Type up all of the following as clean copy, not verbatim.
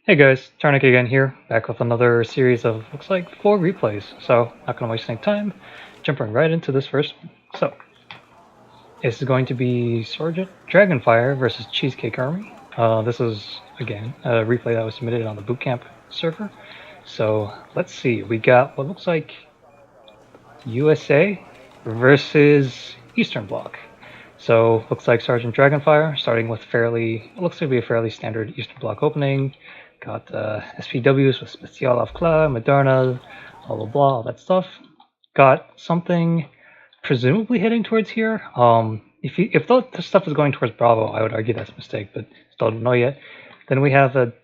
Hey guys, Tarnik again here, back with another series of, looks like, 4 replays. So, not gonna waste any time, jumping right into this first one. So, this is going to be Sergeant Dragonfire versus Cheesecakearmy. This is, again, a replay that was submitted on the Bootcamp server. So, let's see, we got what looks like USA versus Eastern Bloc. So, looks like Sergeant Dragonfire, starting with looks to be a fairly standard Eastern Bloc opening. Got SPWs with Special of Cla, Moderna, blah blah blah, all that stuff. Got something presumably heading towards here. If the stuff is going towards Bravo, I would argue that's a mistake, but still don't know yet. Then we have a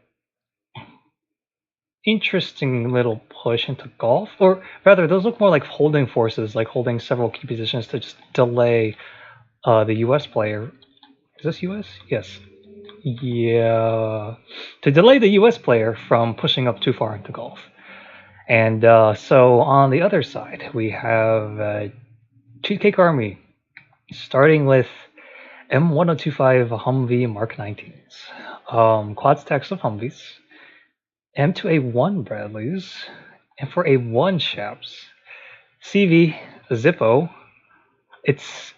interesting little push into Golf, or rather, those look more like holding forces, like holding several key positions to just delay the U.S. player. Is this U.S.? Yes. Yeah, to delay the U.S. player from pushing up too far into Golf. And so on the other side, we have Cheesecakearmy, starting with M1025 Humvee Mark 19s, quad stacks of Humvees, M2A1 Bradleys, and for A1 Shaps, CV Zippo. It's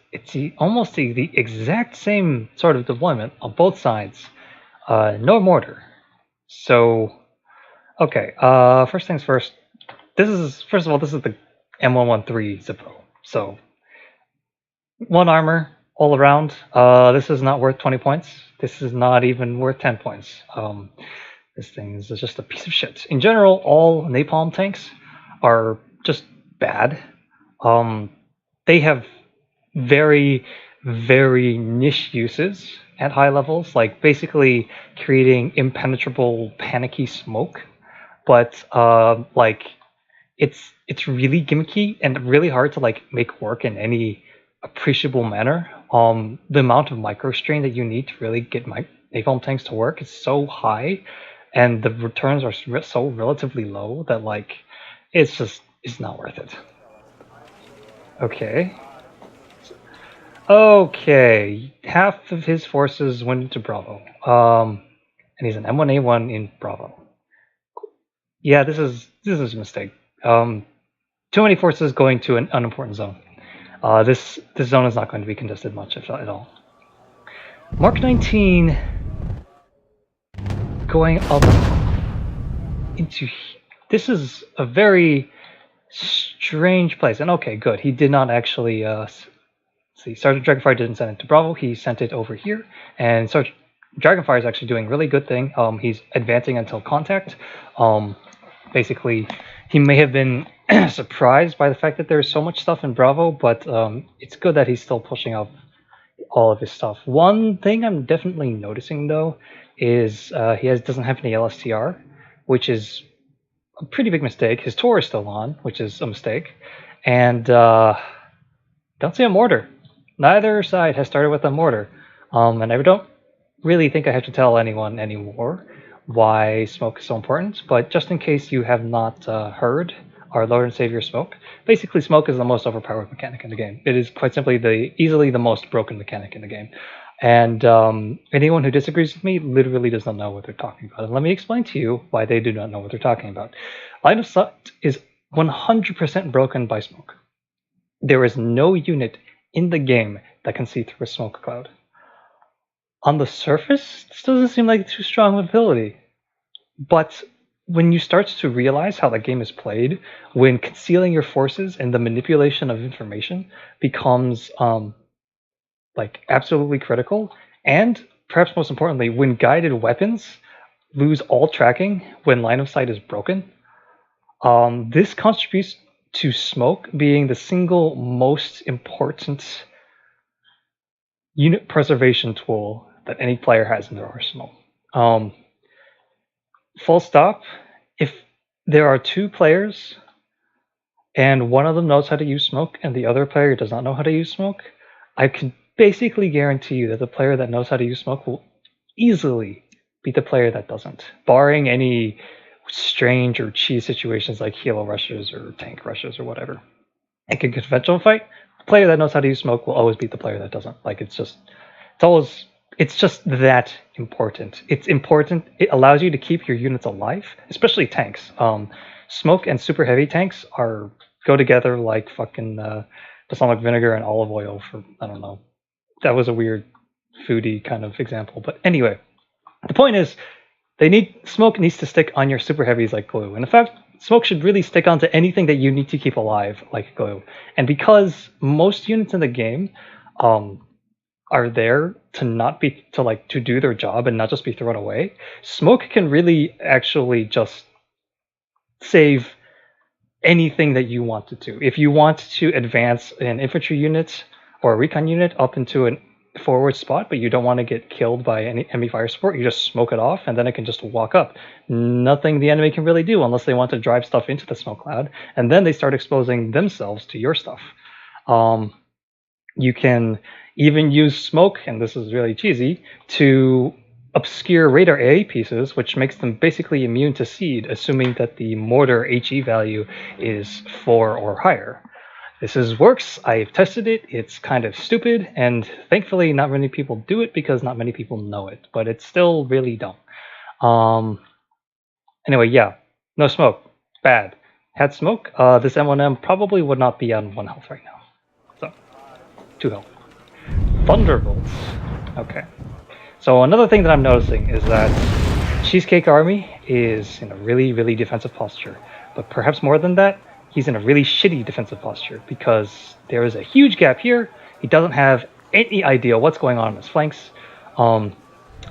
almost the exact same sort of deployment on both sides. No mortar. So, okay. First things first. First of all, this is the M113 Zippo. So, 1 armor all around. This is not worth 20 points. This is not even worth 10 points. This thing is just a piece of shit. In general, all napalm tanks are just bad. They have very, very niche uses at high levels, like basically creating impenetrable, panicky smoke. But like it's really gimmicky and really hard to like make work in any appreciable manner. The amount of microstrain that you need to really get napalm tanks to work is so high, and the returns are so relatively low that like it's not worth it. Okay. Okay, half of his forces went into Bravo. And he's an M1A1 in Bravo. Yeah, this is a mistake. Too many forces going to an unimportant zone. This zone is not going to be contested much, if at all. Mark 19 going up into. This is a very strange place. And okay, good. He did not actually. See, Sergeant Dragonfire didn't send it to Bravo. He sent it over here, and Sergeant Dragonfire is actually doing really good thing. He's advancing until contact. Basically, he may have been surprised by the fact that there's so much stuff in Bravo, but it's good that he's still pushing up all of his stuff. One thing I'm definitely noticing though is he doesn't have any LSTR, which is a pretty big mistake. His Tor is still on, which is a mistake, and don't see a mortar. Neither side has started with a mortar, and I don't really think I have to tell anyone anymore why smoke is so important, but just in case you have not heard our Lord and Savior Smoke, basically smoke is the most overpowered mechanic in the game. It is quite simply easily the most broken mechanic in the game. And anyone who disagrees with me literally does not know what they're talking about. And let me explain to you why they do not know what they're talking about. Line of sight is 100% broken by smoke. There is no unit in the game that can see through a smoke cloud. On the surface, this doesn't seem like too strong of ability. But when you start to realize how the game is played, when concealing your forces and the manipulation of information becomes like absolutely critical, and perhaps most importantly, when guided weapons lose all tracking when line of sight is broken, this contributes to smoke being the single most important unit preservation tool that any player has in their arsenal. Full stop. If there are 2 players and one of them knows how to use smoke and the other player does not know how to use smoke, I can basically guarantee you that the player that knows how to use smoke will easily beat the player that doesn't, barring any strange or cheese situations like helo rushes or tank rushes or whatever. In a conventional fight, the player that knows how to use smoke will always beat the player that doesn't. Like it's always it's just that important. It's important. It allows you to keep your units alive, especially tanks. Smoke and super heavy tanks go together like fucking balsamic vinegar and olive oil for, I don't know. That was a weird foodie kind of example, but anyway, the point is smoke needs to stick on your super heavies like glue. And in fact, smoke should really stick onto anything that you need to keep alive like glue. And because most units in the game are there to do their job and not just be thrown away, smoke can really actually just save anything that you want to. If you want to advance an infantry unit or a recon unit up into a forward spot, but you don't want to get killed by any enemy fire support, you just smoke it off, and then it can just walk up. Nothing the enemy can really do unless they want to drive stuff into the smoke cloud, and then they start exposing themselves to your stuff. You can even use smoke, and this is really cheesy, to obscure radar AA pieces, which makes them basically immune to seed, assuming that the mortar HE value is 4 or higher. This works. I've tested it. It's kind of stupid, and thankfully not many people do it because not many people know it, but it's still really dumb. Anyway, yeah, no smoke. Bad. Had smoke, this M1M probably would not be on 1 health right now. So, 2 health. Thunderbolts. Okay. So another thing that I'm noticing is that Cheesecakearmy is in a really, really defensive posture. But perhaps more than that, he's in a really shitty defensive posture because there is a huge gap here. He doesn't have any idea what's going on his flanks.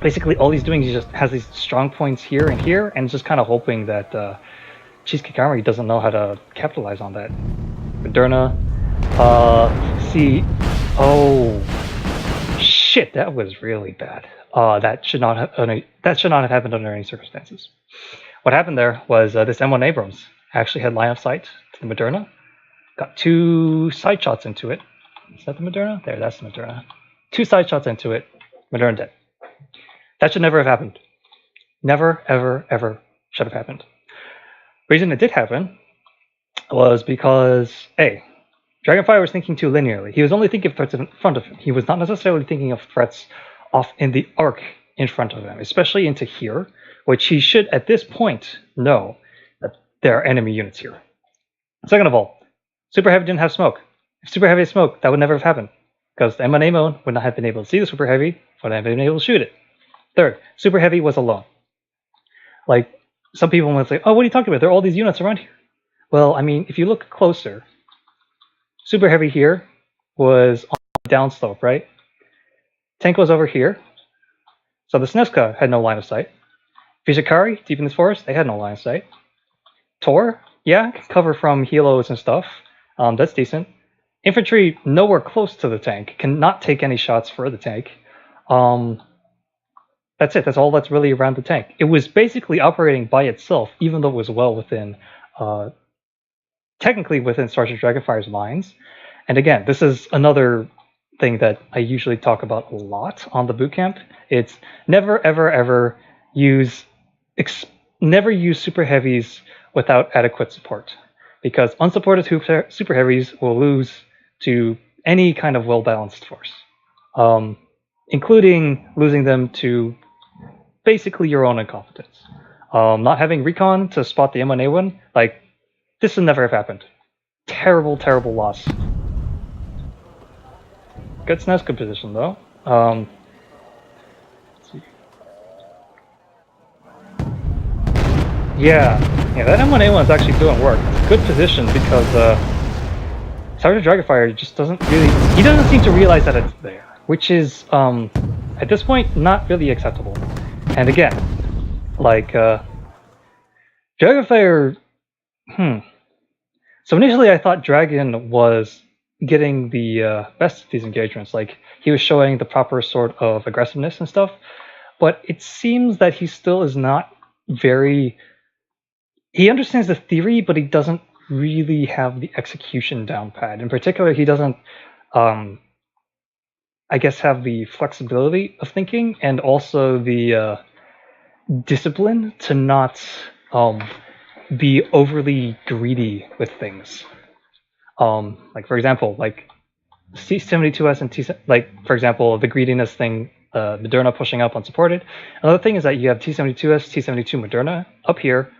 Basically, all he's doing is he just has these strong points here and here, and just kind of hoping that Cheesecakearmy doesn't know how to capitalize on that. Moderna, oh shit, that was really bad. That should not have happened under any circumstances. What happened there was this M1 Abrams actually had line of sight to the Moderna, got 2 side shots into it. Is that the Moderna? There, that's the Moderna. 2 side shots into it, Moderna dead. That should never have happened. Never, ever, ever should have happened. The reason it did happen was because, A, Dragonfire was thinking too linearly. He was only thinking of threats in front of him. He was not necessarily thinking of threats off in the arc in front of him, especially into here, which he should, at this point, know that there are enemy units here. Second of all, Super Heavy didn't have smoke. If Super Heavy had smoke, that would never have happened, because the M1 Amon would not have been able to see the Super Heavy, would not have been able to shoot it. Third, Super Heavy was alone. Like, some people might say, oh, what are you talking about? There are all these units around here. Well, I mean, if you look closer, Super Heavy here was on the downslope, right? Tank was over here. So the Snezka had no line of sight. Vizhakari, deep in this forest, they had no line of sight. Tor, yeah, can cover from helos and stuff. That's decent. Infantry, nowhere close to the tank, cannot take any shots for the tank. That's it. That's all that's really around the tank. It was basically operating by itself, even though it was well within, technically within Sergeant Dragonfire's lines. And again, this is another thing that I usually talk about a lot on the bootcamp. It's never, ever, ever use super heavies without adequate support, because unsupported super heavies will lose to any kind of well-balanced force, including losing them to basically your own incompetence. Not having recon to spot the M1A1, like, this would never have happened. Terrible, terrible loss. Good Snezka position, though. Let's see. Yeah, that M1A1 is actually doing work. It's a good position because Sergeant Dragonfire just doesn't seem to realize that it's there, which is, at this point, not really acceptable. And again, like, Dragonfire, So initially I thought Dragon was getting the best of these engagements, like he was showing the proper sort of aggressiveness and stuff, but it seems that he still is not very... He understands the theory, but he doesn't really have the execution down pat. In particular, he doesn't, I guess, have the flexibility of thinking and also the discipline to not be overly greedy with things. Like, for example, like T-72S and for example, the greediness thing Moderna pushing up unsupported. Another thing is that you have T-72S, T-72 Moderna up here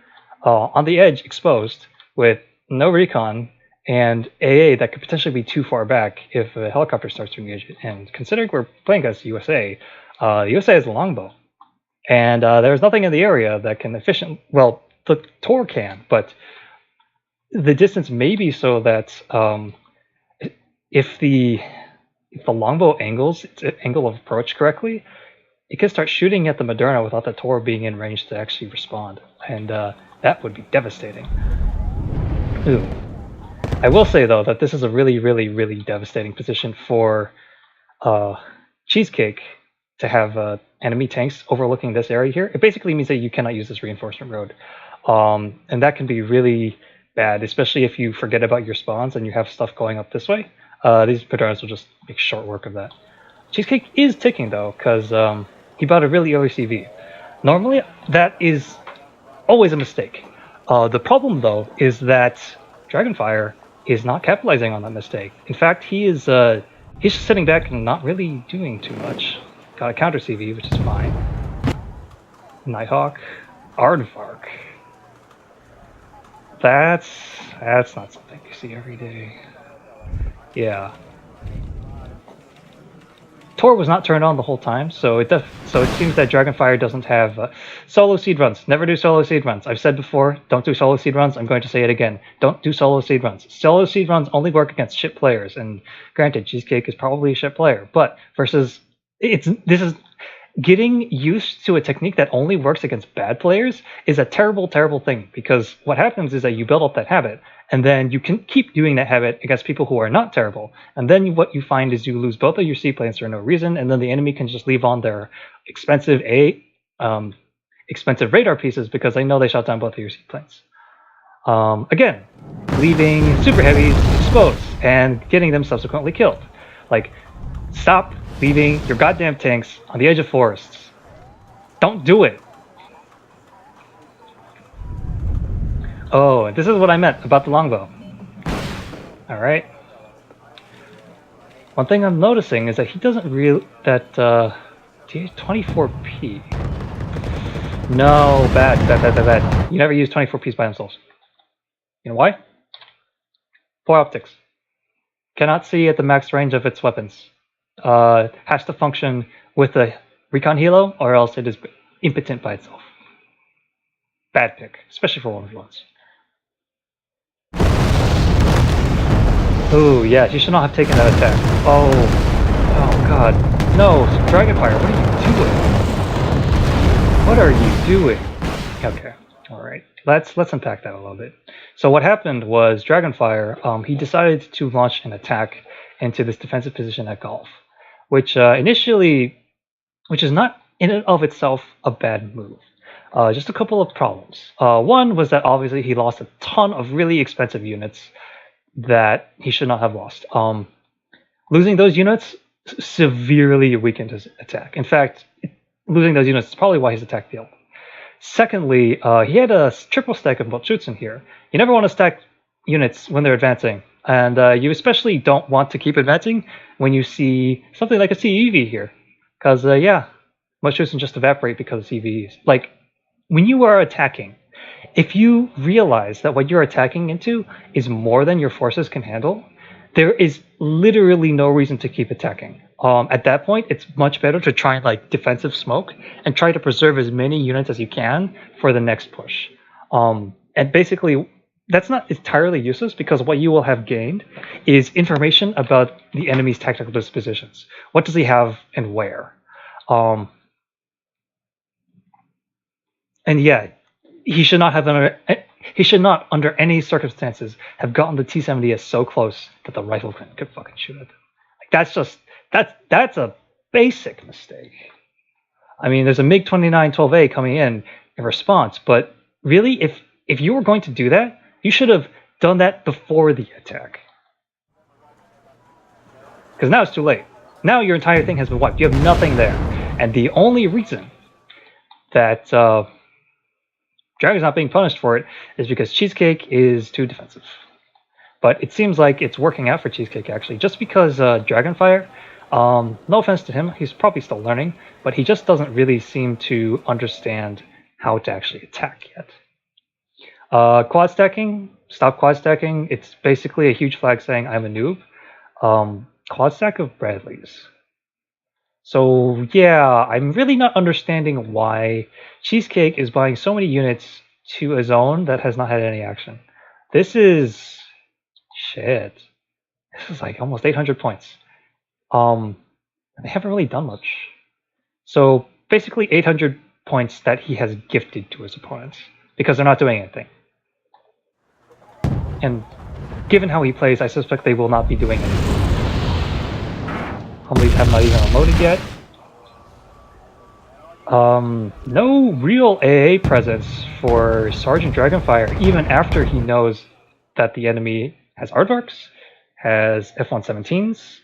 on the edge exposed with no recon and AA that could potentially be too far back if a helicopter starts to engage it. And considering we're playing against the USA, the USA has a longbow. And there's nothing in the area that can well, the Tor can, but the distance may be so that if the longbow angles its angle of approach correctly, it can start shooting at the Moderna without the Tor being in range to actually respond. And that would be devastating. Ooh. I will say, though, that this is a really, really, really devastating position for Cheesecake to have enemy tanks overlooking this area here. It basically means that you cannot use this reinforcement road. And that can be really bad, especially if you forget about your spawns and you have stuff going up this way. These Modernas will just make short work of that. Cheesecake is ticking, though, because he bought a really early CV. Normally, that is always a mistake. The problem, though, is that Dragonfire is not capitalizing on that mistake. In fact, he's just sitting back and not really doing too much. Got a counter CV, which is fine. Nighthawk, Aardvark. That's not something you see every day. Yeah. Tor was not turned on the whole time, so it seems that Dragonfire doesn't have solo seed runs. Never do solo seed runs. I've said before, don't do solo seed runs. I'm going to say it again. Don't do solo seed runs. Solo seed runs only work against ship players, and granted, Cheesecake is probably a ship player, but this is getting used to a technique that only works against bad players is a terrible, terrible thing, because what happens is that you build up that habit, and then you can keep doing that habit against people who are not terrible, and then what you find is you lose both of your seaplanes for no reason, and then the enemy can just leave on their expensive radar pieces because they know they shot down both of your seaplanes. Again, leaving super heavies exposed and getting them subsequently killed. Like, stop leaving your goddamn tanks on the edge of forests. Don't do it. Oh, and this is what I meant about the longbow. Alright. One thing I'm noticing is that he doesn't really... that, T24P. No, bad. You never use 24Ps by themselves. You know why? Poor optics. Cannot see at the max range of its weapons. Has to function with a recon helo, or else it is impotent by itself. Bad pick, especially for 1v1s. Oh yeah, you should not have taken that attack. Oh god, no, Dragonfire, what are you doing? Okay, all right, let's unpack that a little bit. So what happened was Dragonfire, he decided to launch an attack into this defensive position at Golf, which which is not in and of itself a bad move. Just a couple of problems. One was that obviously he lost a ton of really expensive units that he should not have lost. Losing those units severely weakened his attack. In fact, losing those units is probably why his attack failed. Secondly, he had a triple stack of Boltschützen here. You never want to stack units when they're advancing, and you especially don't want to keep advancing when you see something like a CEV here. Because, yeah, Boltschützen just evaporate because of CVs. Like, when you are attacking, if you realize that what you're attacking into is more than your forces can handle, there is literally no reason to keep attacking. At that point, it's much better to try and defensive smoke and try to preserve as many units as you can for the next push. And basically, that's not entirely useless, because what you will have gained is information about the enemy's tactical dispositions. What does he have and where? And yeah, he should not under any circumstances have gotten the T-70S so close that the rifleman could fucking shoot it. That's a basic mistake. I mean, there's a MiG-29 12A coming in response, but really, if you were going to do that, you should have done that before the attack. Because now it's too late. Now your entire thing has been wiped. You have nothing there. And the only reason that Dragon's not being punished for it is because Cheesecake is too defensive. But it seems like it's working out for Cheesecake, actually. Just because Dragonfire No offense to him, he's probably still learning, but he just doesn't really seem to understand how to actually attack yet. Quad stacking, stop quad stacking. It's basically a huge flag saying I'm a noob. Quad stack of Bradleys. So yeah, I'm really not understanding why Cheesecake is buying so many units to a zone that has not had any action. This is shit. This is like almost 800 points. They haven't really done much. So basically 800 points that he has gifted to his opponents because they're not doing anything. And given how he plays, I suspect they will not be doing anything. Humleys have not even unloaded yet. No real AA presence for Sergeant Dragonfire, even after he knows that the enemy has aardvarks, has F-117s,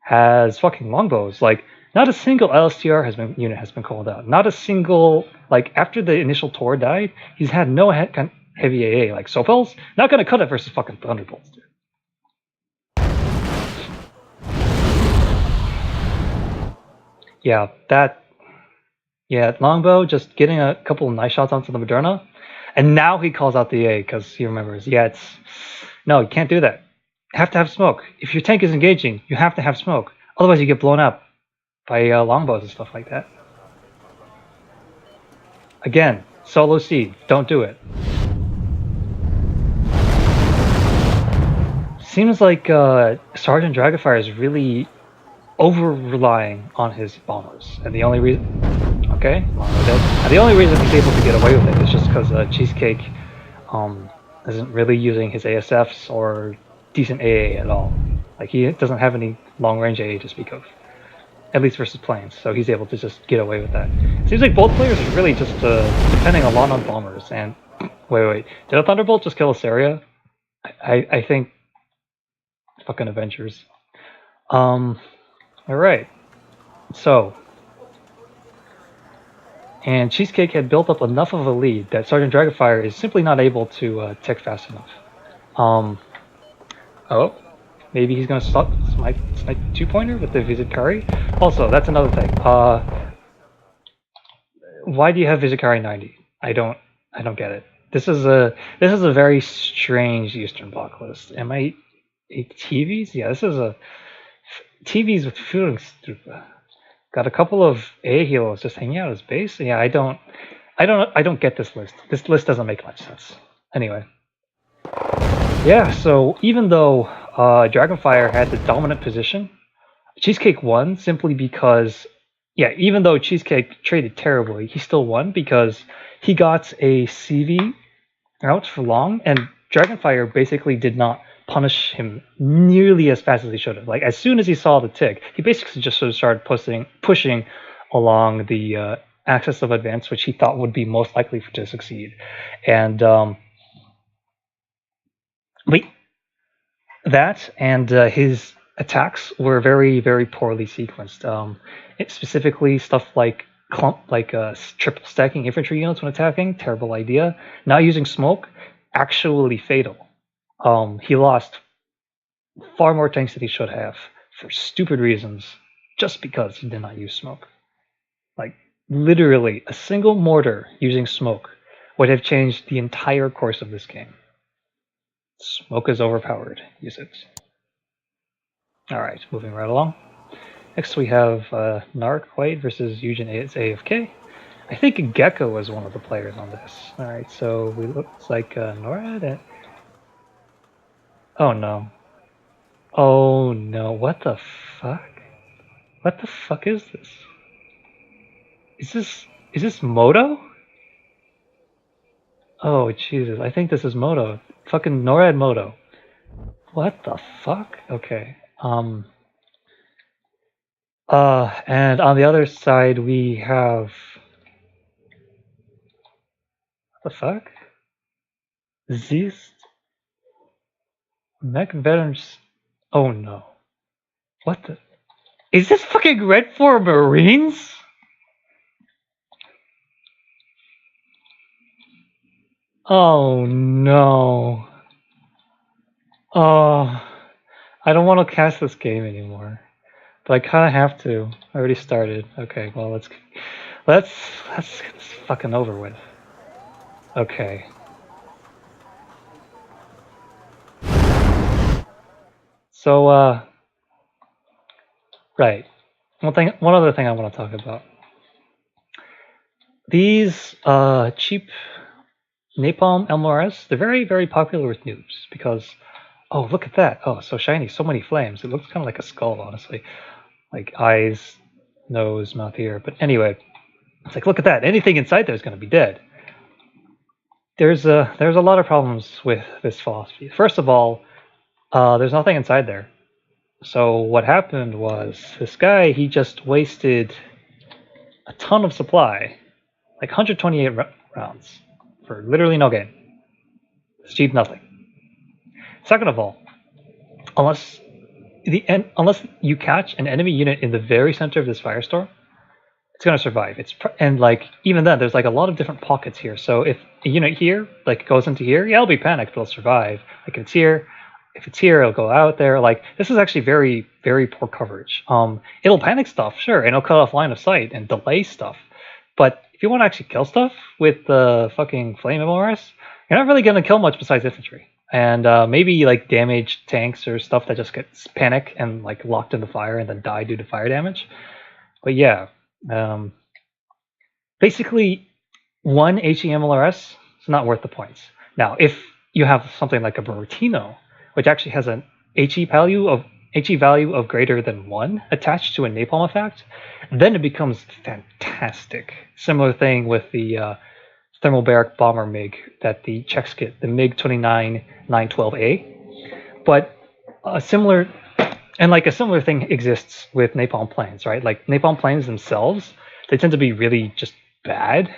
has fucking longbows. Like, not a single LSTR unit has been called out. Not a single, like, after the initial Tor died, he's had no heavy AA. Like, Sopel's not gonna cut it versus fucking Thunderbolts, dude. Yeah, Longbow just getting a couple of nice shots onto the Moderna, and now he calls out the A because he remembers. Yeah, no, you can't do that. You have to have smoke. If your tank is engaging, you have to have smoke. Otherwise, you get blown up by longbows and stuff like that. Again, solo seed, don't do it. Seems like Sergeant Dragonfire is really over-relying on his bombers, and the only reason... Okay, and the only reason he's able to get away with it is just because Cheesecake isn't really using his ASFs or decent AA at all. Like, he doesn't have any long-range AA to speak of, at least versus planes, so he's able to just get away with that. Seems like both players are really just depending a lot on bombers. And wait, did a Thunderbolt just kill a Saria? I think fucking Avengers. All right, so. And Cheesecake had built up enough of a lead that Sergeant Dragonfire is simply not able to tick fast enough. Oh, maybe he's gonna stop snipe two-pointer with the Visit Currahee. Also, that's another thing. Why do you have Visit Currahee 90? I don't get it. This is a very strange Eastern Bloc list. Am I TVs? Yeah, this is a TVs with Führungstruppe. Got a couple of A heroes just hanging out as base. Yeah, I don't get this list. This list doesn't make much sense. Anyway. Yeah, so even though Dragonfire had the dominant position, Cheesecake won simply because, yeah, even though Cheesecake traded terribly, he still won because he got a CV out for long, and Dragonfire basically did not punish him nearly as fast as he should have. Like, as soon as he saw the tick, he basically just sort of started pushing along the axis of advance, which he thought would be most likely to succeed. And his attacks were very, very poorly sequenced. Specifically, stuff like triple stacking infantry units when attacking, terrible idea. Not using smoke, actually fatal. He lost far more tanks than he should have for stupid reasons, just because he did not use smoke. Like, literally, a single mortar using smoke would have changed the entire course of this game. Smoke is overpowered. Use it. Alright, moving right along. Next we have Narc White versus Eugen AFK. I think Gecko was one of the players on this. Alright, so we looks like NORAD and... Oh no. Oh no, what the fuck? What the fuck is this? Is this Moto? Oh Jesus, I think this is Moto. Fucking NORAD Moto. What the fuck? Okay. And on the other side we have... What the fuck? Zeist? Mech Veterans... Oh no. What the... Is this fucking Red 4 Marines? Oh no. Oh, I don't want to cast this game anymore. But I kind of have to. I already started. Okay, well let's get this fucking over with. Okay. So right. One other thing I want to talk about. These cheap napalm LMRS, they're very, very popular with noobs because, oh, look at that. Oh, so shiny, so many flames. It looks kind of like a skull, honestly. Like eyes, nose, mouth, ear. But anyway, it's like, look at that. Anything inside there is going to be dead. There's a lot of problems with this philosophy. First of all, there's nothing inside there. So what happened was this guy, he just wasted a ton of supply, like 128 rounds for literally no gain. It's cheap nothing. Second of all, unless you catch an enemy unit in the very center of this firestorm, it's gonna survive. And like even then, there's like a lot of different pockets here. So if a unit here like goes into here, yeah, it'll be panicked, but it'll survive. Like if it's here, it'll go out there. Like this is actually very, very poor coverage. It'll panic stuff, sure, and it'll cut off line of sight and delay stuff. But if you want to actually kill stuff with the fucking flame MORS, you're not really gonna kill much besides infantry. And maybe like damage tanks or stuff that just gets panic and like locked in the fire and then die due to fire damage. But yeah, basically one HE-MLRS is not worth the points. Now, if you have something like a Buratino, which actually has an HE value of greater than 1 attached to a napalm effect, then it becomes fantastic. Similar thing with the thermobaric bomber MiG that the Czechs get, the MiG 29-912A. But a similar thing exists with napalm planes, right? Like napalm planes themselves, they tend to be really just bad.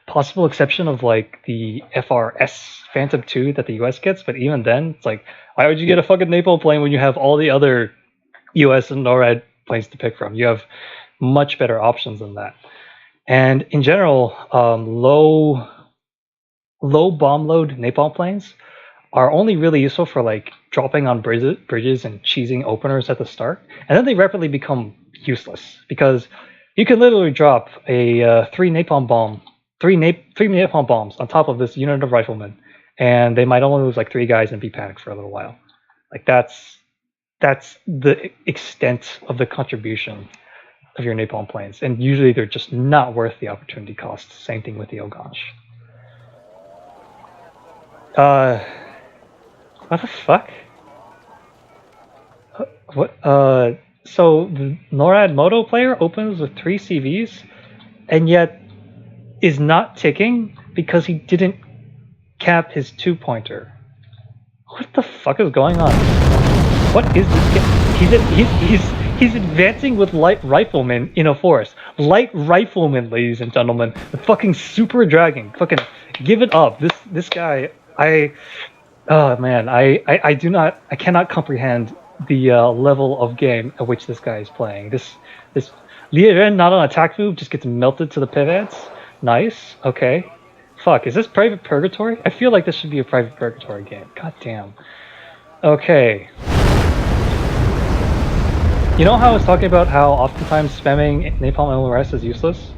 Possible exception of like the FRS Phantom 2 that the US gets, but even then, it's like, why would you get a fucking napalm plane when you have all the other US and NORAD planes to pick from? You have much better options than that. And in general, low bomb load napalm planes are only really useful for like dropping on bridges and cheesing openers at the start, and then they rapidly become useless because you can literally drop a three napalm bombs on top of this unit of riflemen, and they might only lose like 3 guys and be panicked for a little while. Like that's the extent of the contribution of your napalm planes, and usually they're just not worth the opportunity cost. Same thing with the Ogansh. What the fuck? What? So the NORAD Moto player opens with 3 CVs, and yet is not ticking because he didn't cap his 2-pointer. What the fuck is going on? What is this game? He's advancing with light riflemen in a forest. Light riflemen, ladies and gentlemen. The fucking super dragon. Fucking give it up. This guy. Oh man. I cannot comprehend the level of game at which this guy is playing. This Eugen not on attack move just gets melted to the pivots. Nice. Okay. Fuck. Is this Private Purgatory? I feel like this should be a Private Purgatory game. God damn. Okay. You know how I was talking about how oftentimes spamming napalm LRS is useless?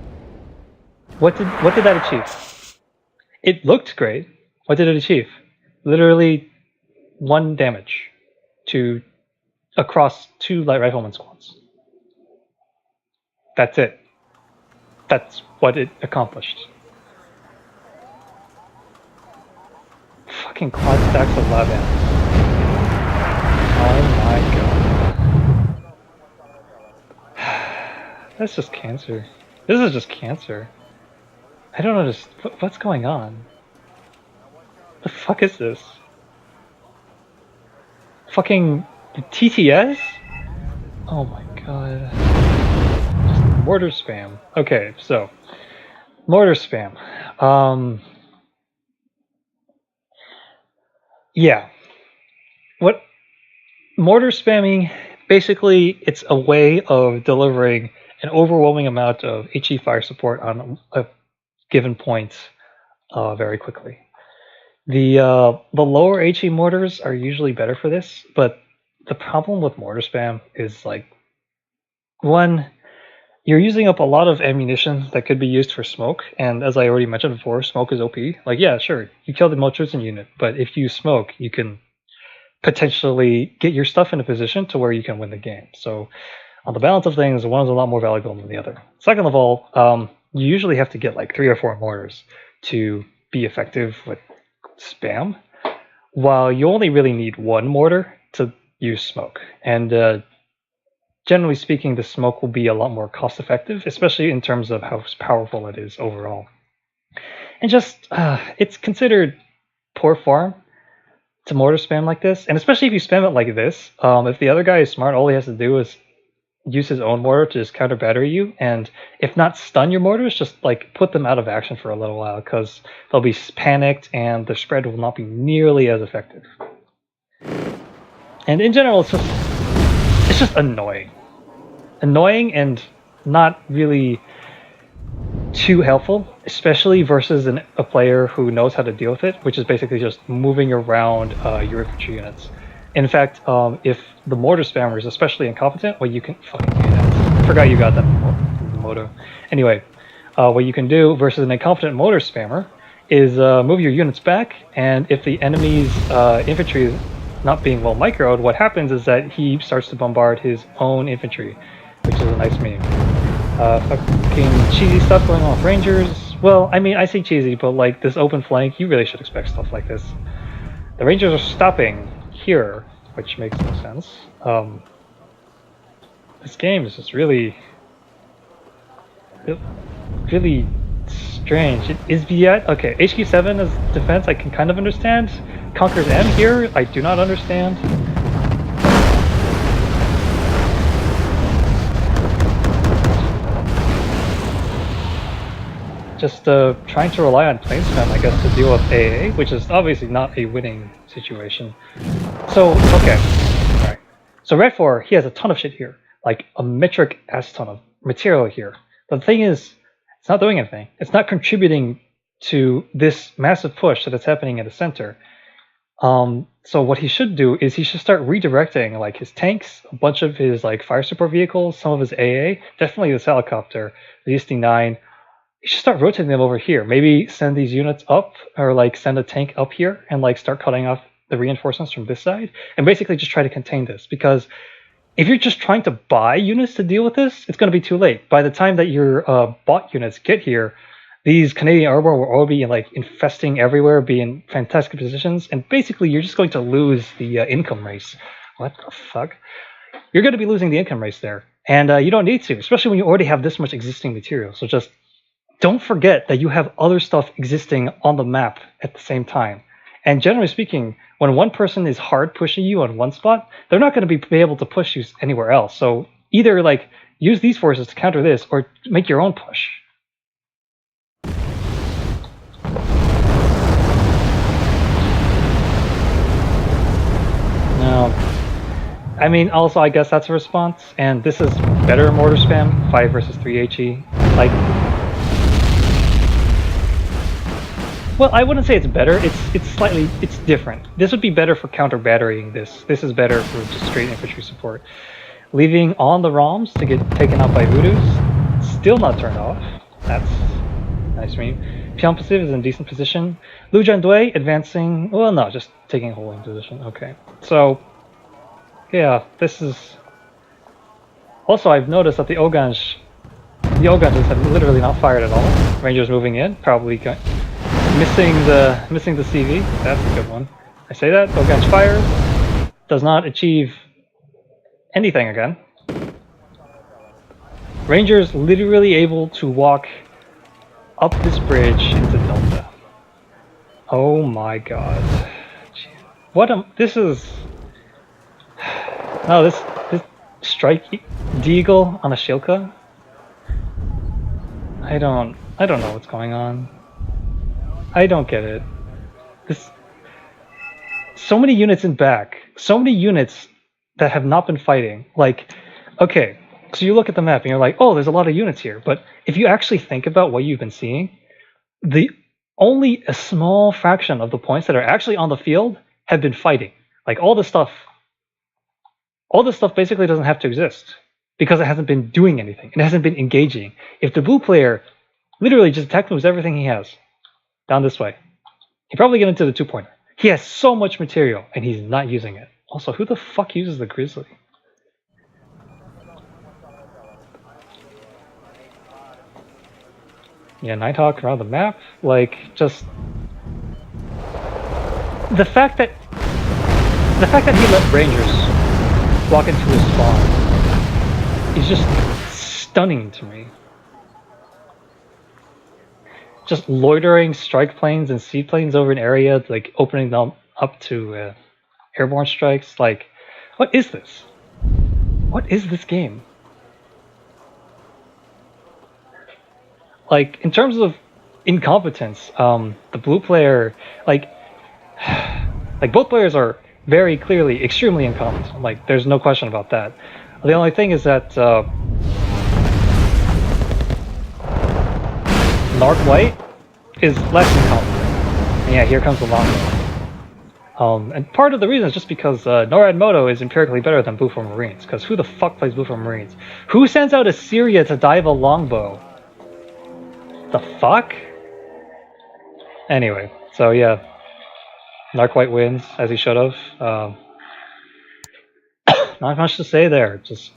What did that achieve? It looked great. What did it achieve? Literally 1 damage across 2 light rifleman squads. That's it. That's what it accomplished. Fucking quad stacks of lab amps. Oh my god. That's just cancer. This is just cancer. I don't understand. What's going on? The fuck is this? Fucking TTS? Oh my god. Just mortar spam. Okay, so mortar spam. Yeah. What mortar spamming, basically it's a way of delivering an overwhelming amount of HE fire support on a given point very quickly. The lower HE mortars are usually better for this, but the problem with mortar spam is like one, you're using up a lot of ammunition that could be used for smoke, and as I already mentioned before, smoke is OP. Like, yeah, sure, you kill the most chosen unit, but if you smoke, you can potentially get your stuff in a position to where you can win the game. So on the balance of things, one is a lot more valuable than the other. Second of all, you usually have to get like 3 or 4 mortars to be effective with spam, while you only really need 1 mortar to use smoke. And generally speaking, the smoke will be a lot more cost effective, especially in terms of how powerful it is overall. And just, it's considered poor form to mortar spam like this, and especially if you spam it like this. If the other guy is smart, all he has to do is use his own mortar to just counter battery you, and if not stun your mortars, just like put them out of action for a little while, because they'll be panicked and the spread will not be nearly as effective. And in general, it's just annoying and not really too helpful, especially versus a player who knows how to deal with it, which is basically just moving around your infantry units. In fact, if the mortar spammer is especially incompetent, what you can I forgot you got that from the moto. Anyway, what you can do versus an incompetent mortar spammer is move your units back, and if the enemy's infantry is not being well microed, what happens is that he starts to bombard his own infantry, which is a nice meme. Fucking cheesy stuff going on with Rangers. Well, I mean, I say cheesy, but like this open flank, you really should expect stuff like this. The Rangers are stopping here, which makes no sense. This game is just really strange. Is Viet okay? HQ7 as defense, I can kind of understand. Conquers M here, I do not understand. Just trying to rely on plane spam, I guess, to deal with AA, which is obviously not a winning situation. So, okay. Alright. So Red 4, he has a ton of shit here. Like a metric ass ton of material here. But the thing is, it's not doing anything. It's not contributing to this massive push that's happening in the center. So what he should do is he should start redirecting like his tanks, a bunch of his like fire support vehicles, some of his AA, definitely this helicopter, the SD9. You should start rotating them over here. Maybe send these units up, or like send a tank up here and like start cutting off the reinforcements from this side, and basically just try to contain this. Because if you're just trying to buy units to deal with this, it's going to be too late. By the time that your bot units get here, these Canadian Airborne will all be like infesting everywhere, be in fantastic positions, and basically you're just going to lose the income race. What the fuck? You're going to be losing the income race there, and you don't need to, especially when you already have this much existing material. So just don't forget that you have other stuff existing on the map at the same time. And generally speaking, when one person is hard pushing you on one spot, they're not going to be able to push you anywhere else. So either like use these forces to counter this, or make your own push. Now, I mean, also I guess that's a response, and this is better mortar spam, 5 versus 3 HE. Like, well, I wouldn't say it's better. It's different. This would be better for counter batterying this. This is better for just straight infantry support. Leaving on the ROMs to get taken out by Voodoos. Still not turned off. That's nice meme. Pion passive is in decent position. Lu Jiandui advancing. Well, no, just taking a holding position. Okay. So, yeah, this is. Also, I've noticed that the Oganj have literally not fired at all. Rangers moving in, probably missing the CV. That's a good one. I say that Oganj fires, does not achieve anything again. Rangers literally able to walk up this bridge into Delta. Oh my god. What this is. No, this strike Deagle on a Shilka. I don't know what's going on. I don't get it. So many units in back. So many units that have not been fighting. Like, okay, so you look at the map and you're like, oh, there's a lot of units here. But if you actually think about what you've been seeing, only a small fraction of the points that are actually on the field have been fighting. Like all this stuff basically doesn't have to exist. because it hasn't been doing anything. It hasn't been engaging. If the blue player literally just attack moves everything he has down this way, he probably get into the 2-pointer. He has so much material, and he's not using it. Also, who the fuck uses the Grizzly? Yeah, Nighthawk around the map, like, just... The fact that he let Rangers walk into his spawn is just stunning to me. Just loitering strike planes and seaplanes over an area, like opening them up to airborne strikes. Like, what is this? What is this game? Like, in terms of incompetence, the blue player, like both players are very clearly extremely incompetent. Like, there's no question about that. The only thing is that Narc White is less incompetent. And yeah, here comes the longbow. And part of the reason is just because NORAD Moto is empirically better than Blue for Marines. Because who the fuck plays Blue for Marines? Who sends out Assyria to dive a longbow? The fuck? Anyway, so yeah. Narc White wins, as he should have. Not much to say there. Just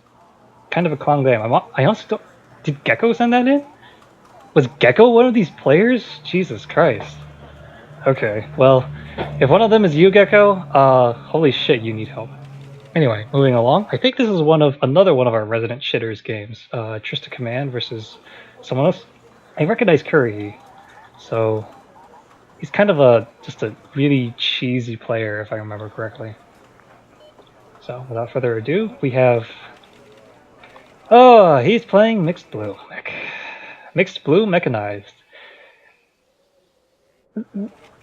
kind of a clown game. I honestly don't... Did Gecko send that in? Was Gecko one of these players? Jesus Christ. Okay, well, if one of them is you, Gecko, holy shit, you need help. Anyway, moving along. I think this is another one of our resident shitters games. Tristacomand versus someone else. I recognize Currahee, so he's kind of just a really cheesy player, if I remember correctly. So, without further ado, we have... Oh, he's playing Mixed Blue. Mixed Blue Mechanized.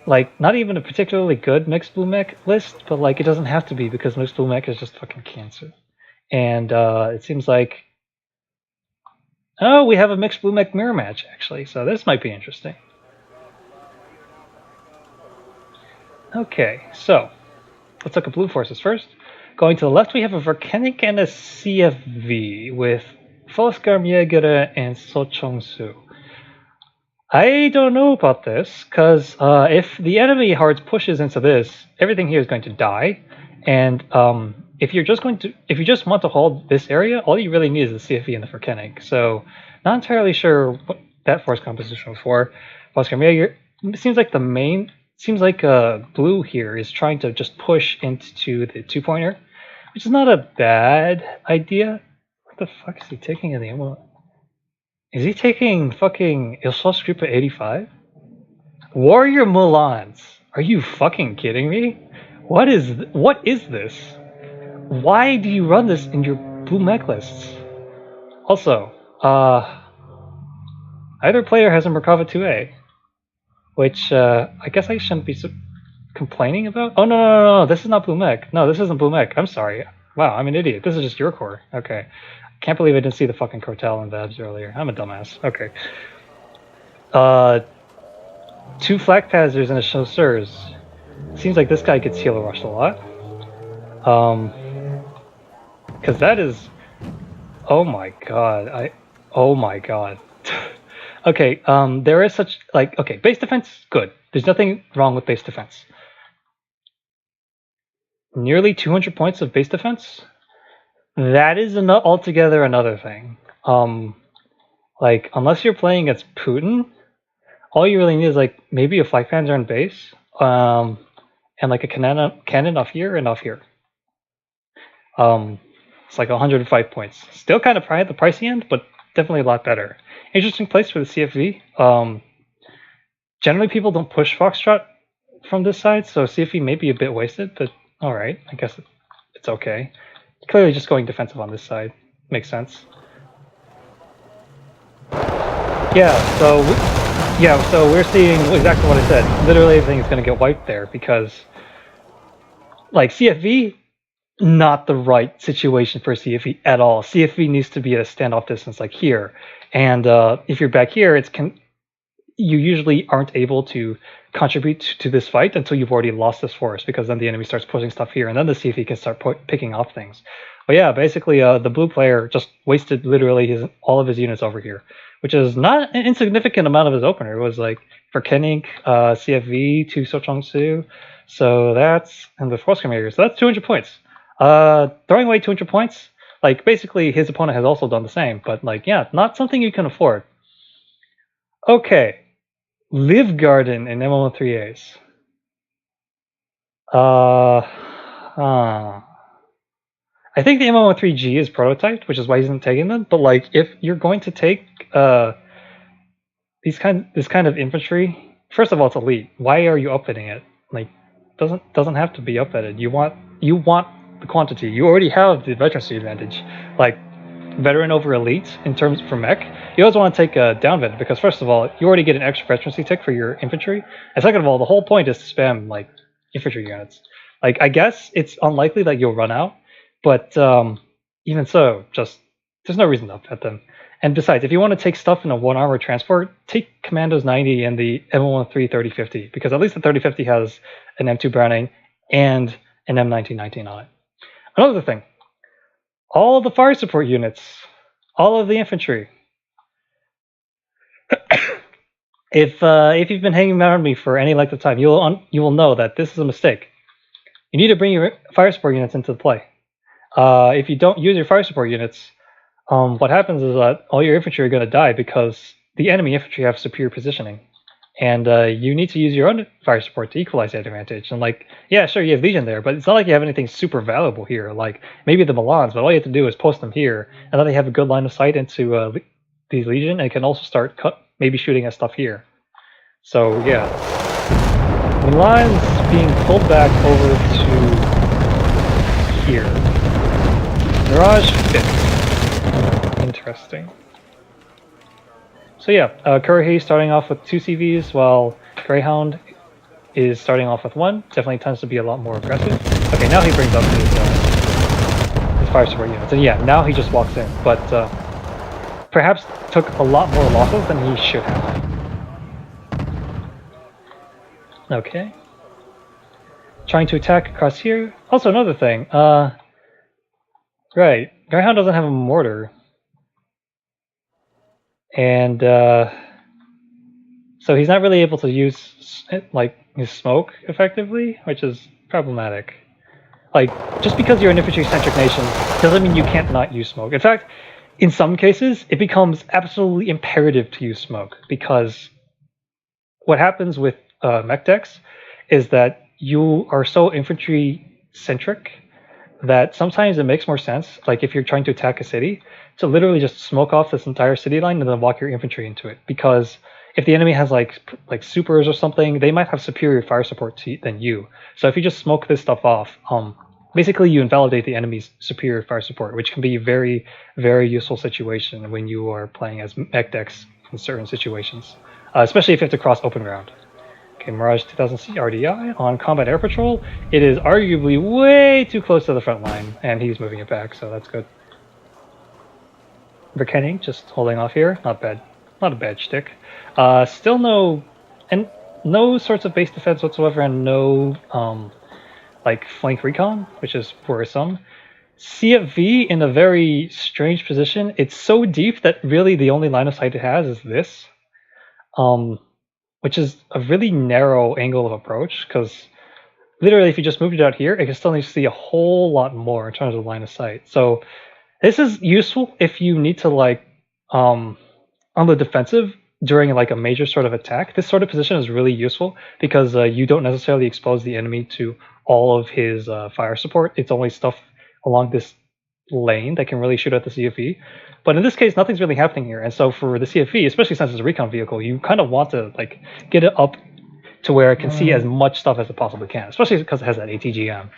Like, not even a particularly good Mixed Blue Mech list, but like, it doesn't have to be because Mixed Blue Mech is just fucking cancer. And it seems like... Oh, we have a Mixed Blue Mech mirror match, actually, so this might be interesting. Okay, so let's look at blue forces first. Going to the left, we have a Volcanic and a CFV with Folskarmjägare and Sochongsu. I don't know about this, because if the enemy Hearts pushes into this, everything here is going to die. And if you just want to hold this area, all you really need is the CFV and the Volcanic. So, not entirely sure what that force composition was for. Folskarmjägare seems like blue here is trying to just push into the 2-pointer, which is not a bad idea. What the fuck is he taking in the ammo? Is he taking fucking Ilsos 85? Warrior Mulans? Are you fucking kidding me? What is this? Why do you run this in your blue mech lists? Also, either player has a Merkava 2A. Which, I guess I shouldn't be complaining about? Oh, no, this is not Blue Mech. No, this isn't Blue Mech. I'm sorry. Wow, I'm an idiot. This is just your core. Okay. Can't believe I didn't see the fucking Cortel and Vabs earlier. I'm a dumbass. Okay. 2 Flak Pazzers and a Chasseurs. Seems like this guy gets healer rushed a lot. Because that is... Oh my god. Oh my god. Okay, there is such, like, okay, base defense, good. There's nothing wrong with base defense. Nearly 200 points of base defense? That is altogether another thing. Like, unless you're playing against Putin, all you really need is, like, maybe a Flak Panzer on base, and, like, a cannon off here and off here. It's like 105 points. Still kind of at the pricey end, but definitely a lot better. Interesting place for the CFV. Generally, people don't push Foxtrot from this side, so CFV may be a bit wasted, but alright, I guess it's okay. Clearly just going defensive on this side. Makes sense. So we're seeing exactly what I said. Literally everything is going to get wiped there, because, like, CFV, not the right situation for CFV at all. CFV needs to be at a standoff distance like here. And if you're back here, you usually aren't able to contribute to this fight until you've already lost this forest, because then the enemy starts pushing stuff here, and then to see if he can start picking off things. But yeah, basically, the blue player just wasted literally all of his units over here, which is not an insignificant amount of his opener. It was like for Kenning, CFV, 2 Sochong-su, so that's, and the Force Commander, so that's 200 points. Throwing away 200 points, like basically his opponent has also done the same, but like, yeah, not something you can afford. Okay, Live Garden in MMO3As. I think the MMO3G is prototyped, which is why he's not taking them. But like, if you're going to take this kind of infantry, first of all, it's elite. Why are you upfitting it? Like, doesn't have to be upfitted. You want the quantity. You already have the veterancy advantage. Like, veteran over elite in terms for mech. You always want to take a down vet, because first of all, you already get an extra veterancy tick for your infantry, and second of all, the whole point is to spam like infantry units. Like, I guess it's unlikely that you'll run out, but even so, just there's no reason to upfit them. And besides, if you want to take stuff in a 1 armor transport, take Commandos 90 and the M113 3050, because at least the 3050 has an M2 Browning and an M1919 on it. Another thing, all of the fire support units, all of the infantry. If you've been hanging around me for any length of time, you will know that this is a mistake. You need to bring your fire support units into the play. If you don't use your fire support units, what happens is that all your infantry are going to die because the enemy infantry have superior positioning, and you need to use your own fire support to equalize that advantage. And like, yeah, sure, you have Legion there, but it's not like you have anything super valuable here. Like maybe the Milans, but all you have to do is post them here, and then they have a good line of sight into these Legion, and can also start maybe shooting at stuff here. So yeah, Milan's being pulled back over to here. Mirage 5th. Interesting. So yeah, Currahee starting off with 2 CVs, while Grejhaund is starting off with 1. Definitely tends to be a lot more aggressive. Okay, now he brings up his fire support units, and yeah, now he just walks in, but perhaps took a lot more losses than he should have. Okay. Trying to attack across here. Also, another thing. Right, Grejhaund doesn't have a mortar. And so he's not really able to use like his smoke effectively, which is problematic. Like, just because you're an infantry-centric nation doesn't mean you can't not use smoke. In fact, in some cases, it becomes absolutely imperative to use smoke, because what happens with mech decks is that you are so infantry-centric that sometimes it makes more sense, like if you're trying to attack a city, to literally just smoke off this entire city line and then walk your infantry into it. Because if the enemy has like supers or something, they might have superior fire support than you. So if you just smoke this stuff off, basically you invalidate the enemy's superior fire support, which can be a very, very useful situation when you are playing as mech decks in certain situations, especially if you have to cross open ground. Okay, Mirage 2000C RDI on Combat Air Patrol. It is arguably way too close to the front line, and he's moving it back, so that's good. Verkenning just holding off here. Not bad. Not a bad shtick. Still no sorts of base defense whatsoever, and no like flank recon, which is worrisome. CFV in a very strange position. It's so deep that really the only line of sight it has is this. Which is a really narrow angle of approach, because literally if you just moved it out here, it can still need to see a whole lot more in terms of line of sight. So this is useful if you need to, like, on the defensive during like a major sort of attack. This sort of position is really useful because you don't necessarily expose the enemy to all of his fire support. It's only stuff along this lane that can really shoot at the CFE. But in this case, nothing's really happening here, and so for the CFE, especially since it's a recon vehicle, you kind of want to like get it up to where it can see as much stuff as it possibly can, especially because it has that ATGM.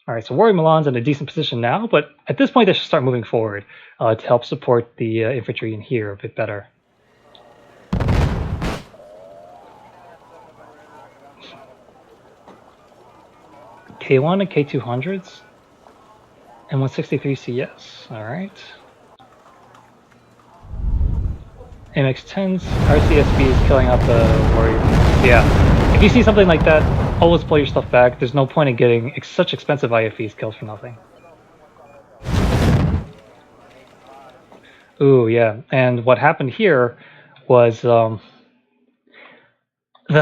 Alright, so Warrior Milan's in a decent position now, but at this point they should start moving forward to help support the infantry in here a bit better. K1 and K200s? And 163 CS, alright. MX-10s, RCSBs killing out the warrior. Yeah, if you see something like that, always pull your stuff back. There's no point in getting such expensive IFEs killed for nothing. Ooh, yeah, and what happened here was the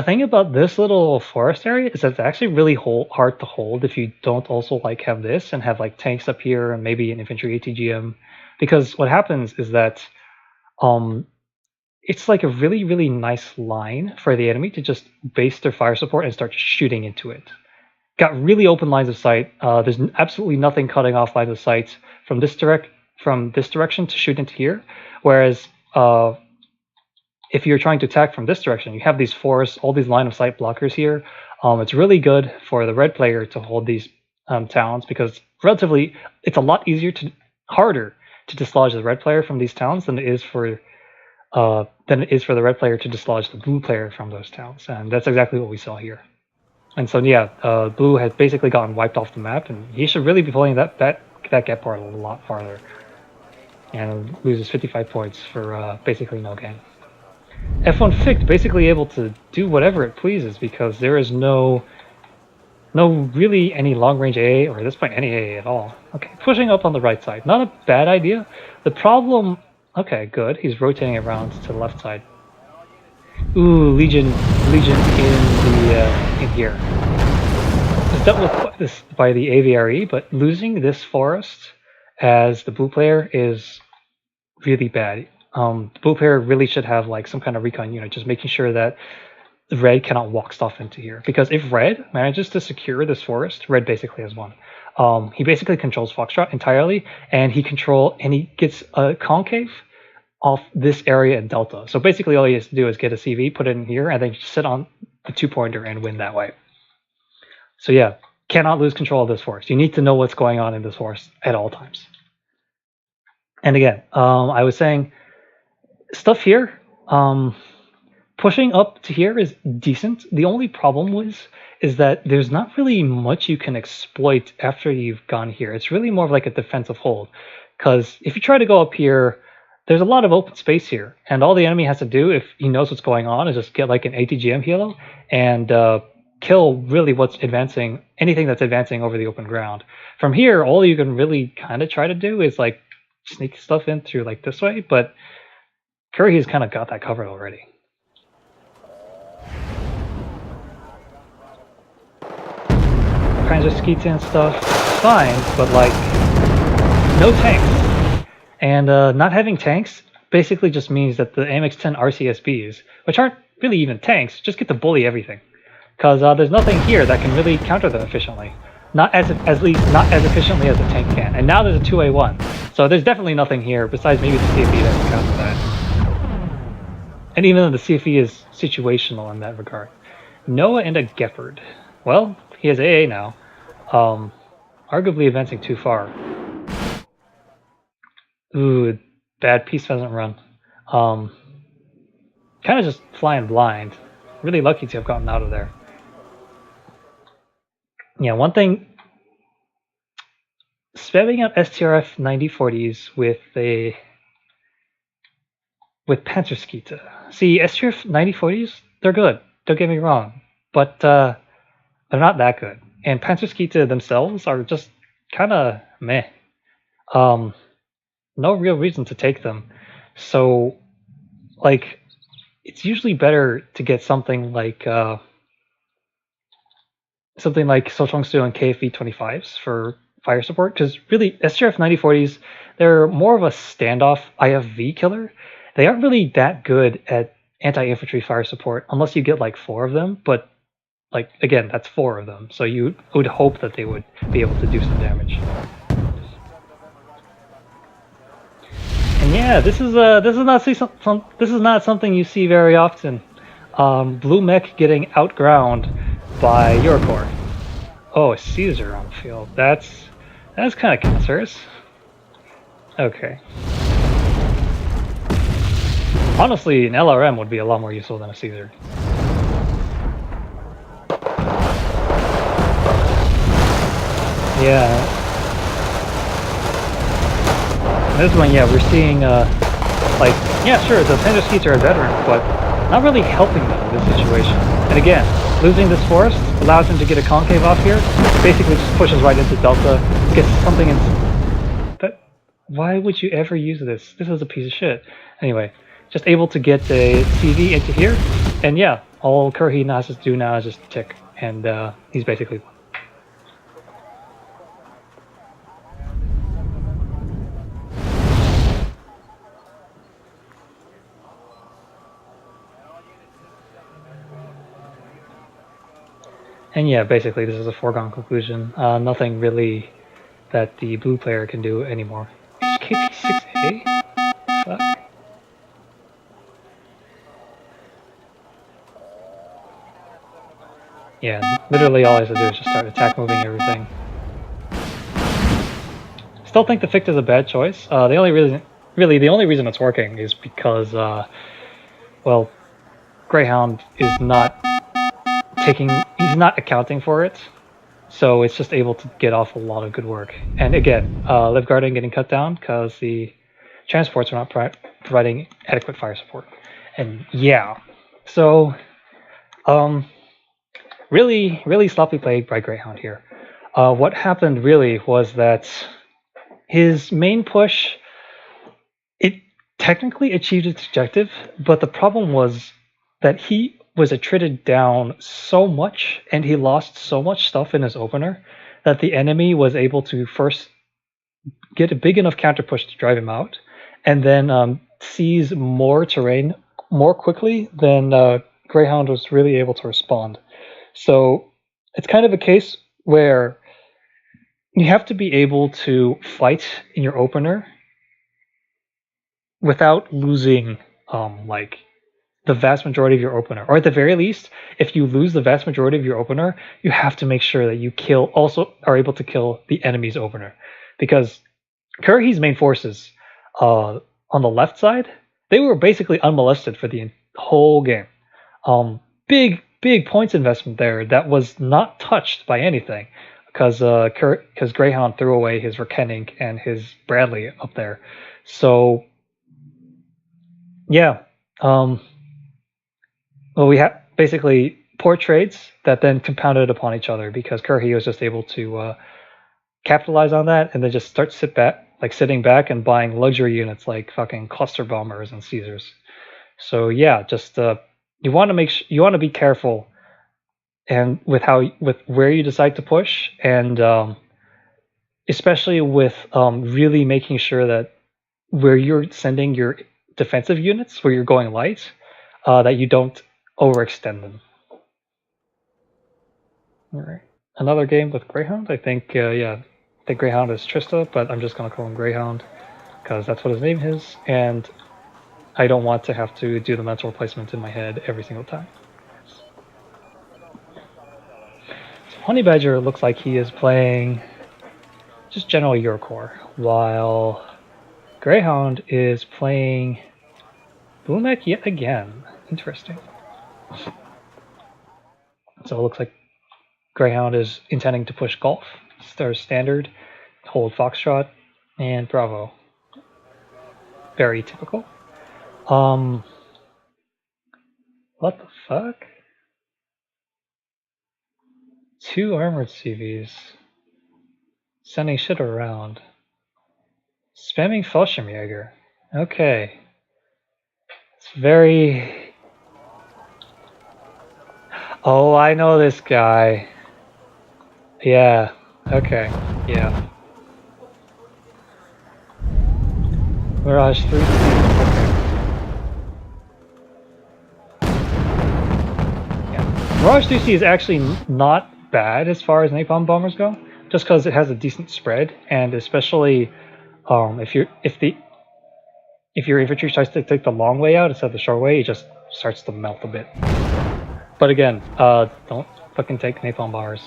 thing about this little forest area is that it's actually really hard to hold if you don't also like have this and have like tanks up here and maybe an infantry ATGM, because what happens is that it's like a really nice line for the enemy to just base their fire support and start shooting into it. Got really open lines of sight. There's absolutely nothing cutting off lines of sight from this direction to shoot into here, whereas if you're trying to attack from this direction, you have these forests, all these line of sight blockers here. It's really good for the red player to hold these towns, because relatively it's a lot harder to dislodge the red player from these towns than it is for the red player to dislodge the blue player from those towns, and that's exactly what we saw here. And so yeah, blue has basically gotten wiped off the map, and he should really be pulling that gap part a lot farther, and loses 55 points for basically no gain. F1 Fict basically able to do whatever it pleases, because there is no really any long range AA, or at this point any AA at all. Okay, pushing up on the right side, not a bad idea. The problem, okay, good, he's rotating around to the left side. Ooh, Legion in here. It's dealt with this by the AVRE, but losing this forest as the blue player is really bad. The blue player really should have like some kind of recon unit, just making sure that the red cannot walk stuff into here. Because if red manages to secure this forest, red basically has won. He basically controls Foxtrot entirely, and he gets a concave off this area in Delta. So basically all he has to do is get a CV, put it in here, and then just sit on the 2-pointer and win that way. So yeah, cannot lose control of this forest. You need to know what's going on in this forest at all times. And again, I was saying, stuff here, pushing up to here is decent. The only problem is that there's not really much you can exploit after you've gone here. It's really more of like a defensive hold, because if you try to go up here, there's a lot of open space here, and all the enemy has to do, if he knows what's going on, is just get like an ATGM helo and kill really what's advancing, anything that's advancing over the open ground. From here, all you can really kind of try to do is like sneak stuff in through like this way, but Currahee's kind of got that covered already. Kinds of skeets and stuff, fine, but like no tanks. And not having tanks basically just means that the MX-10 RCSBs, which aren't really even tanks, just get to bully everything. Because there's nothing here that can really counter them efficiently. At least not as efficiently as a tank can. And now there's a 2A1. So there's definitely nothing here besides maybe the CFE that can counter that. And even though the CFE is situational in that regard. Noah and a Gepard. Well, he has AA now. Arguably advancing too far. Ooh, bad Peace Pheasant run. Kind of just flying blind. Really lucky to have gotten out of there. Yeah, one thing, spamming out STRF 9040s with Panzerskita. See, STRF 9040s, they're good. Don't get me wrong, but they're not that good. And Panzerskita themselves are just kind of meh. No real reason to take them. So, like, it's usually better to get something like Sochongsu and KFV 25s for fire support, because really STRF 9040s, they're more of a standoff IFV killer. They aren't really that good at anti-infantry fire support unless you get like 4 of them, but like again, that's 4 of them, so you would hope that they would be able to do some damage. And yeah, this is not something you see very often. Blue mech getting outground by Eurocore. Oh, a Caesar on the field. That's kind of cancerous. Okay. Honestly, an LRM would be a lot more useful than a Caesar. Yeah. This one, yeah, we're seeing Like, yeah, sure, the Thunder Skeets are a veteran, but not really helping them in this situation. And again, losing this forest allows him to get a concave off here. Basically just pushes right into Delta, gets something in... But why would you ever use this? This is a piece of shit. Anyway, just able to get a CV into here, and yeah, all Currahee has to do now is just tick, and he's basically won. And yeah, basically this is a foregone conclusion. Nothing really that the blue player can do anymore. KP6A? Fuck. Yeah, literally all I have to do is just start attack moving everything. Still think the Fict is a bad choice. The only reason it's working is because, well, Grejhaund is not he's not accounting for it, so it's just able to get off a lot of good work. And again, Live Guardian getting cut down because the transports are not providing adequate fire support. And yeah, so really sloppy play by Grejhaund here. What happened really was that his main push, it technically achieved its objective, but the problem was that he was attrited down so much and he lost so much stuff in his opener that the enemy was able to first get a big enough counter push to drive him out, and then seize more terrain more quickly than Grejhaund was really able to respond. So it's kind of a case where you have to be able to fight in your opener without losing like the vast majority of your opener, or at the very least, if you lose the vast majority of your opener, you have to make sure that you also are able to kill the enemy's opener, because Currahee's main forces on the left side, they were basically unmolested for the whole game. Big points investment there that was not touched by anything, because Grejhaund threw away his Verkenning and his Bradley up there. So yeah. Well, we have basically poor trades that then compounded upon each other, because Currahee was just able to capitalize on that and then just start sitting back and buying luxury units like fucking cluster bombers and Caesars. So yeah, just you want to be careful and with where you decide to push, and especially with really making sure that where you're sending your defensive units, where you're going light, that you don't overextend them. All right, another game with Grejhaund. I think I think Grejhaund is Trista, but I'm just gonna call him Grejhaund because that's what his name is, and I don't want to have to do the mental replacement in my head every single time. So Honeybadger looks like he is playing just general Eurocore, while Grejhaund is playing Boomek yet again. Interesting. So it looks like Grejhaund is intending to push Golf, Standard, hold Foxtrot, and Bravo. Very typical. What the fuck? 2 armored CVs. Sending shit around. Spamming Fallschirmjäger. Okay. It's very... Oh, I know this guy. Yeah. Okay. Yeah. Mirage 3. Okay. Yeah. Mirage 3C is actually not bad as far as napalm bombers go, just because it has a decent spread, and especially if your infantry tries to take the long way out instead of the short way, it just starts to melt a bit. But again, don't fucking take napalm bombers.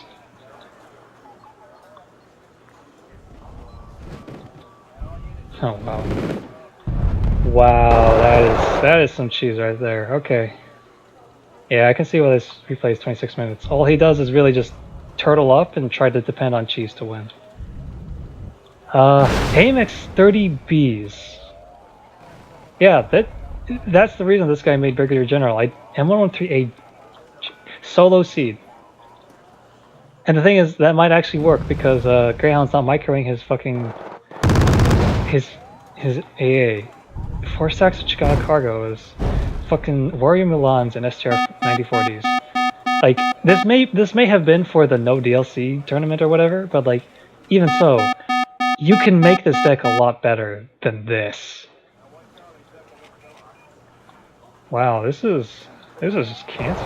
Oh wow. Wow, that is some cheese right there. Okay. Yeah, I can see why this replay is 26 minutes. All he does is really just turtle up and try to depend on cheese to win. AMX 30Bs. Yeah, that's the reason this guy made Brigadier General. M113 a solo seed. And the thing is, that might actually work because Greyhound's not microing his fucking his AA. 4 stacks of Chicana cargo is fucking Warrior Milans and STR 9040s. Like this may have been for the no DLC tournament or whatever, but like even so, you can make this deck a lot better than this. Wow, this is just cancer.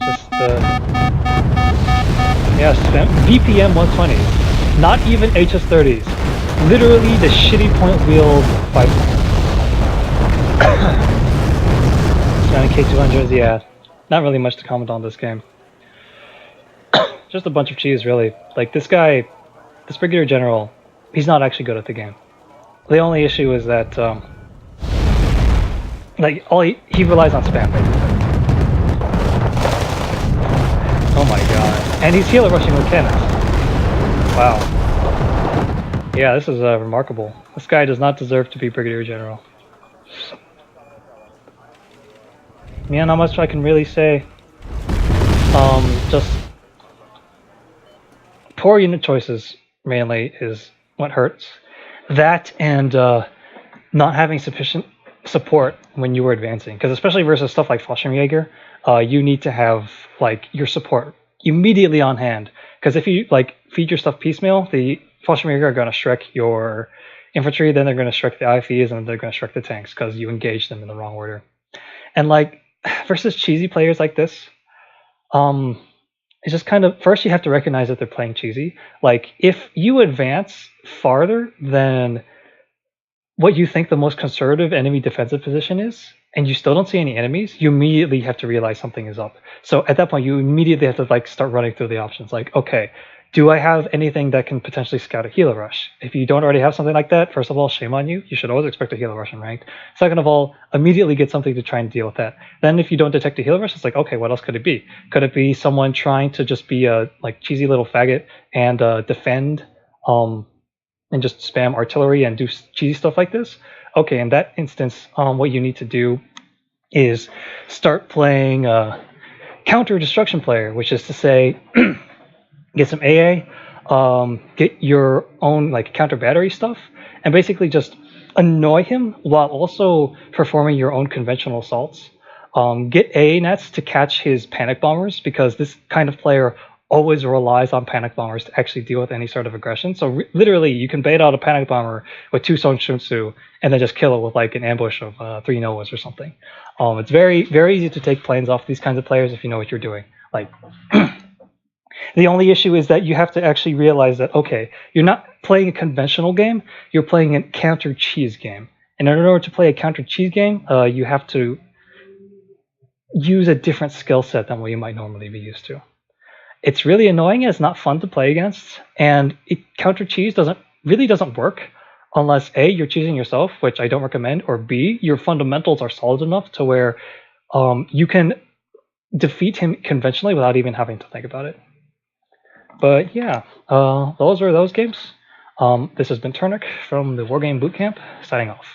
Just yeah, VPM 120s, not even HS30s. Literally the shitty point wheel fight. K200s, yeah. Not really much to comment on this game. Just a bunch of cheese, really. Like this guy, this Brigadier General, he's not actually good at the game. The only issue is that, like, he relies on spam, basically. Oh my god. And he's healer rushing with cannons. Wow. Yeah, this is remarkable. This guy does not deserve to be Brigadier General. Yeah, not much I can really say. Just poor unit choices mainly is what hurts. That and not having sufficient support when you were advancing, because especially versus stuff like Fallschirmjäger, you need to have like your support immediately on hand. Because if you like feed your stuff piecemeal, the Fallschirmjäger are going to Shrek your infantry, then they're going to Shrek the IFEs, and then they're going to Shrek the tanks because you engaged them in the wrong order. And like versus cheesy players like this, it's just kind of, first you have to recognize that they're playing cheesy. Like if you advance farther than what you think the most conservative enemy defensive position is, and you still don't see any enemies, you immediately have to realize something is up. So at that point, you immediately have to like start running through the options. Like, okay, do I have anything that can potentially scout a healer rush? If you don't already have something like that, first of all, shame on you. You should always expect a healer rush in ranked. Second of all, immediately get something to try and deal with that. Then if you don't detect a healer rush, it's like, okay, what else could it be? Could it be someone trying to just be a like cheesy little faggot and defend and just spam artillery and do cheesy stuff like this? Okay, in that instance, what you need to do is start playing counter destruction player, which is to say, get some AA, get your own like counter battery stuff, and basically just annoy him while also performing your own conventional assaults. Get AA nets to catch his panic bombers, because this kind of player always relies on panic bombers to actually deal with any sort of aggression. So literally, you can bait out a panic bomber with 2 Son Shunsu and then just kill it with like an ambush of 3 Novas or something. It's very, very easy to take planes off these kinds of players if you know what you're doing. Like, the only issue is that you have to actually realize that, okay, you're not playing a conventional game, you're playing a counter cheese game. And in order to play a counter cheese game, you have to use a different skill set than what you might normally be used to. It's really annoying and it's not fun to play against, and counter cheese really doesn't work unless A, you're cheesing yourself, which I don't recommend, or B, your fundamentals are solid enough to where you can defeat him conventionally without even having to think about it. But yeah, those are those games. This has been Turnic from the Wargame Bootcamp, signing off.